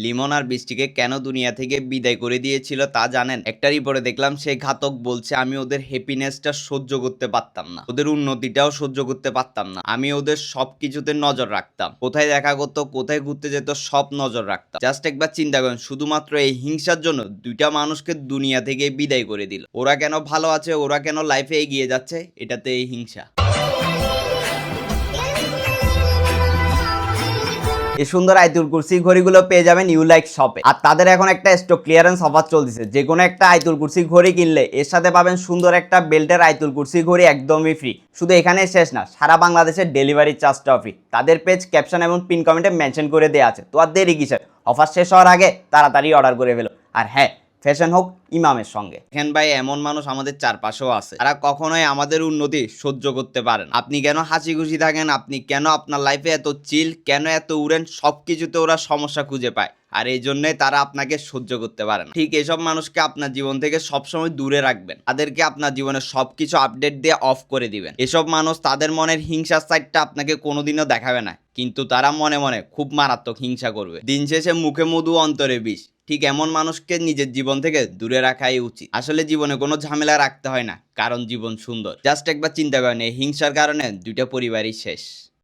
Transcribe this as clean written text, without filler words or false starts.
লিমন আর বৃষ্টিকে কেন দুনিয়া থেকে বিদায় করে দিয়েছিল তা জানেন? একটা রিপোর্টে দেখলাম সেই ঘাতক বলছে, আমি ওদের হ্যাপিনেসটা সহ্য করতে পারতাম না, ওদের উন্নতিটাও সহ্য করতে পারতাম না, আমি ওদের সবকিছুতে নজর রাখতাম, কোথায় দেখা করতো, কোথায় ঘুরতে যেত, সব নজর রাখতাম। জাস্ট একবার চিন্তা করেন, শুধুমাত্র এই হিংসার জন্য দুইটা মানুষকে দুনিয়া থেকে বিদায় করে দিল। ওরা কেন ভালো আছে, ওরা কেন লাইফে এগিয়ে যাচ্ছে, এটাতে এই হিংসা। এই সুন্দর আইতুল কুরসি ঘড়িগুলো পেয়ে যাবেন ইউলাইক শপে। আর তাদের এখন একটা স্টক ক্লিয়ারেন্স অফার চলতেছে। যে কোনো একটা আইতুল কুরসি ঘড়ি কিনলে এর সাথে পাবেন সুন্দর একটা বেল্টের আইতুল কুরসি ঘড়ি একদমই ফ্রি। শুধু এখানে শেষ না, সারা বাংলাদেশের ডেলিভারি চার্জটাও ফ্রি। তাদের পেজ ক্যাপশন এবং পিন কমেন্টে মেনশন করে দেওয়া আছে। তো আর দেরি কিসের, অফার শেষ হওয়ার আগে তাড়াতাড়ি অর্ডার করে ফেলো। আর হ্যাঁ, ফ্যাশন হোক ইমামের সঙ্গে। দেখেন ভাই, এমন মানুষ আমাদের চারপাশেও আছে, তারা কখনোই আমাদের উন্নতি সহ্য করতে পারেন। আপনি কেন হাসি খুশি থাকেন, আপনি কেন আপনার লাইফে এত চিল, কেন এত উড়েন, সবকিছুতে ওরা সমস্যা খুঁজে পায়। আর এই জন্যই তারা আপনাকে সহ্য করতে পারে না। ঠিক এসব মানুষকে আপনার জীবন থেকে সবসময় দূরে রাখবেন। তাদেরকে আপনার জীবনের সবকিছু আপডেট দিয়ে অফ করে দিবেন। এসব মানুষ তাদের মনের হিংসার সাইডটা আপনাকে কোনোদিনও দেখাবে না, কিন্তু তারা মনে মনে খুব মারাত্মক হিংসা করবে। দিন শেষে মুখে মধু অন্তরে বিষ। ঠিক এমন মানুষকে নিজের জীবন থেকে দূরে রাখাই উচিত। আসলে জীবনে কোনো ঝামেলা রাখতে হয় না, কারণ জীবন সুন্দর। জাস্ট একবার চিন্তা করেন, এই হিংসার কারণে দুইটা পরিবারই শেষ।